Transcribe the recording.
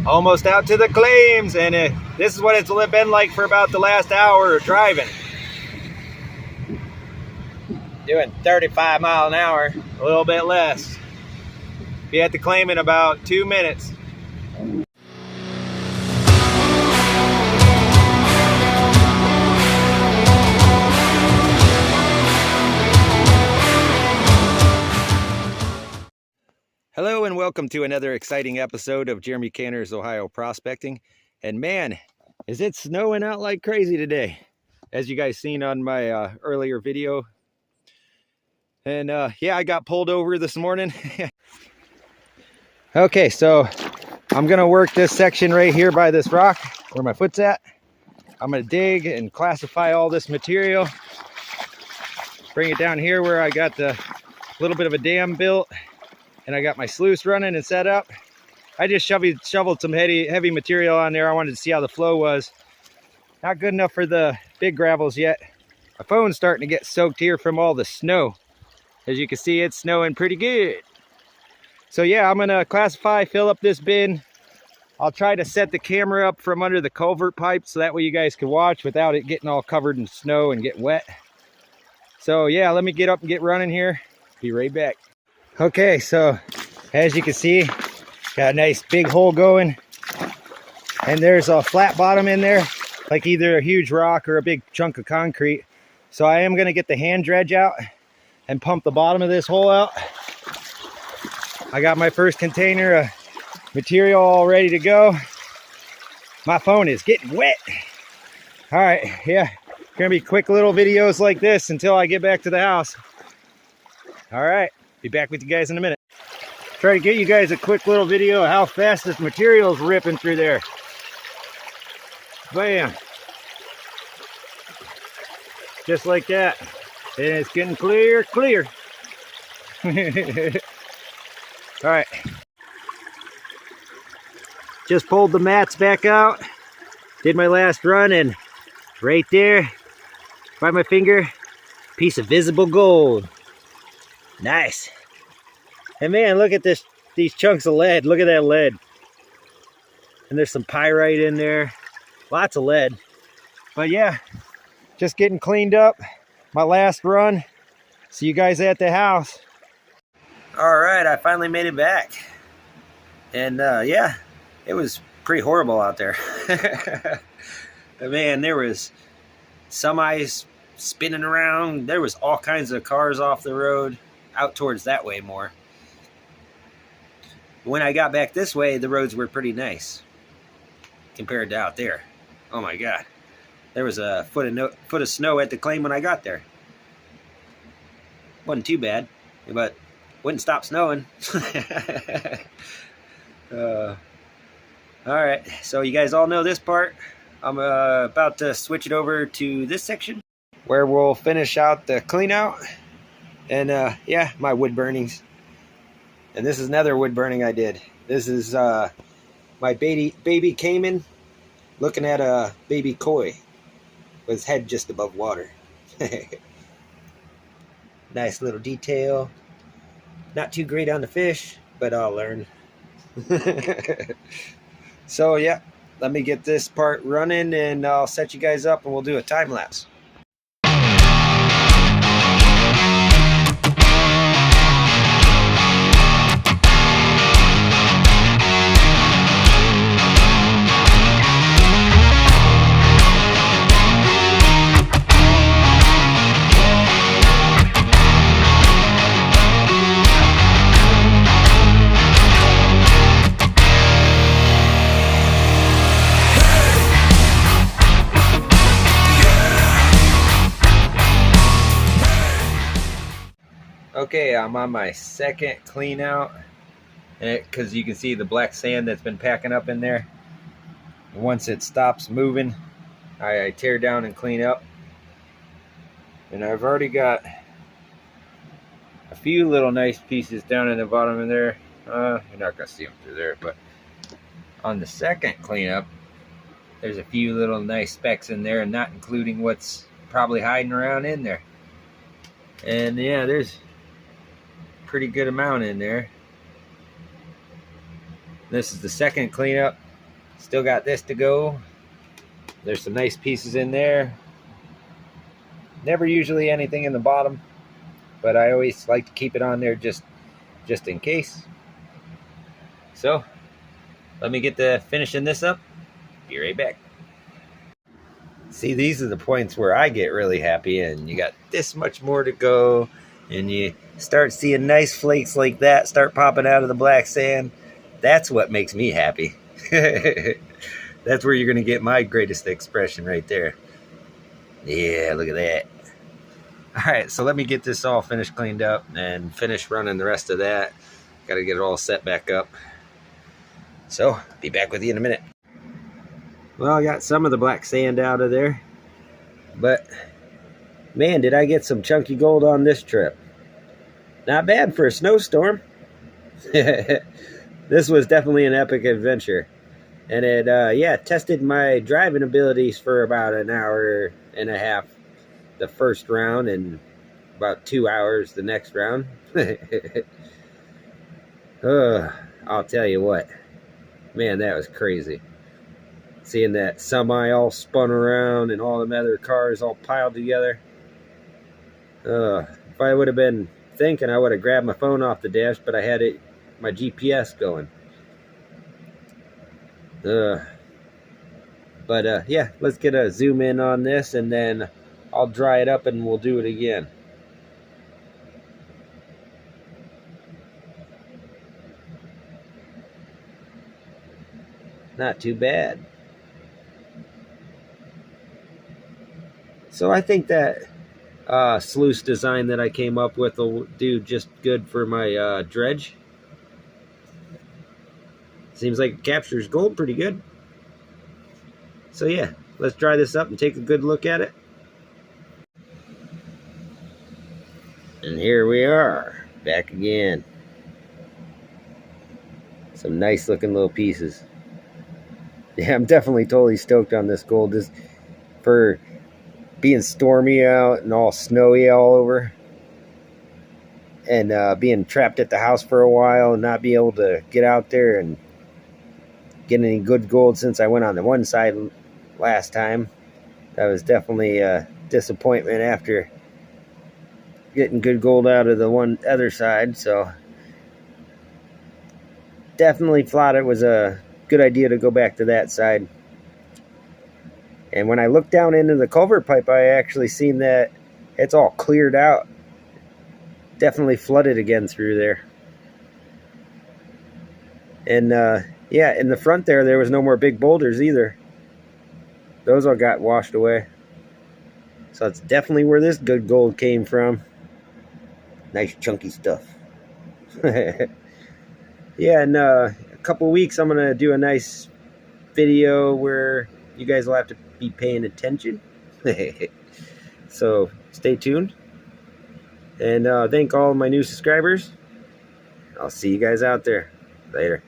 Almost out to the claims, and this is what it's been like for about the last hour of driving. Doing 35 miles an hour, a little bit less. Be at the claim in about 2 minutes. Hello and welcome to another exciting episode of Jeremy Canner's Ohio Prospecting. And man, is it snowing out like crazy today, as you guys seen on my earlier video. And yeah, I got pulled over this morning. Okay, so I'm gonna work this section right here by this rock where my foot's at. I'm gonna dig and classify all this material, bring it down here where I got the little bit of a dam built, and I got my sluice running and set up. I just shoveled some heavy material on there. I wanted to see how the flow was. Not good enough for the big gravels yet. My phone's starting to get soaked here from all the snow. As you can see, it's snowing pretty good. So yeah, I'm gonna classify, fill up this bin. I'll try to set the camera up from under the culvert pipe so that way you guys can watch without it getting all covered in snow and getting wet. So yeah, let me get up and get running here. Be right back. Okay, so as you can see, got a nice big hole going, and there's a flat bottom in there, like either a huge rock or a big chunk of concrete. So I am gonna get the hand dredge out and pump the bottom of this hole out. I got my first container of material all ready to go. My phone is getting wet. All right, yeah, gonna be quick little videos like this until I get back to the house. All right, be back with you guys in a minute. Try to get you guys a quick little video of how fast this material is ripping through there. Bam. Just like that. And it's getting clear. All right. Just pulled the mats back out. Did my last run, and right there by my finger, piece of visible gold. Nice. And man, look at these chunks of lead. Look at that lead. And there's some pyrite in there. Lots of lead. But yeah, just getting cleaned up. My last run. See you guys at the house. All right, I finally made it back. And yeah, it was pretty horrible out there. Man, there was semis spinning around. There was all kinds of cars off the road, out towards that way more. When I got back this way, the roads were pretty nice compared to out there. Oh my God. There was a foot of snow at the claim when I got there. Wasn't too bad, but wouldn't stop snowing. All right, so you guys all know this part. I'm about to switch it over to this section where we'll finish out the clean out and yeah, my wood burnings. And this is another wood burning I did. This is my baby caiman looking at a baby koi with his head just above water. Nice little detail. Not too great on the fish, but I'll learn. So yeah, let me get this part running and I'll set you guys up and we'll do a time lapse. Okay, I'm on my second clean out, and because you can see the black sand that's been packing up in there. Once it stops moving, I tear down and clean up. And I've already got a few little nice pieces down in the bottom of there. You're not gonna see them through there, but on the second cleanup, there's a few little nice specks in there, and not including what's probably hiding around in there. And yeah, there's pretty good amount in there. This is the second cleanup. Still got this to go. There's some nice pieces in there. Never usually anything in the bottom, but I always like to keep it on there just in case. So let me get to finishing this up. Be right back. See, these are the points where I get really happy, and you got this much more to go, and you start seeing nice flakes like that start popping out of the black sand. That's what makes me happy. That's where you're going to get my greatest expression right there. Yeah, look at that. All right, so let me get this all finished, cleaned up, and finish running the rest of that. Got to get it all set back up. So, be back with you in a minute. Well, I got some of the black sand out of there. But, man, did I get some chunky gold on this trip. Not bad for a snowstorm. This was definitely an epic adventure. And it, tested my driving abilities for about an hour and a half the first round, and about 2 hours the next round. I'll tell you what, man, that was crazy. Seeing that semi all spun around and all the other cars all piled together. If I would have been thinking, I would have grabbed my phone off the dash, but I had my GPS going. Yeah, let's get a zoom in on this, and then I'll dry it up and we'll do it again. Not too bad. So I think that sluice design that I came up with will do just good for my dredge. Seems like it captures gold pretty good. So yeah, let's dry this up and take a good look at it. And here we are, back again. Some nice looking little pieces. Yeah, I'm definitely totally stoked on this gold. This for being stormy out and all snowy all over. And being trapped at the house for a while and not be able to get out there and get any good gold since I went on the one side last time. That was definitely a disappointment after getting good gold out of the one other side. So definitely thought it was a good idea to go back to that side. And when I looked down into the culvert pipe, I actually seen that it's all cleared out. Definitely flooded again through there. And yeah, in the front there was no more big boulders either. Those all got washed away. So it's definitely where this good gold came from. Nice chunky stuff. Yeah, in a couple weeks I'm going to do a nice video where you guys will have to be paying attention. So stay tuned. And thank all my new subscribers. I'll see you guys out there. Later.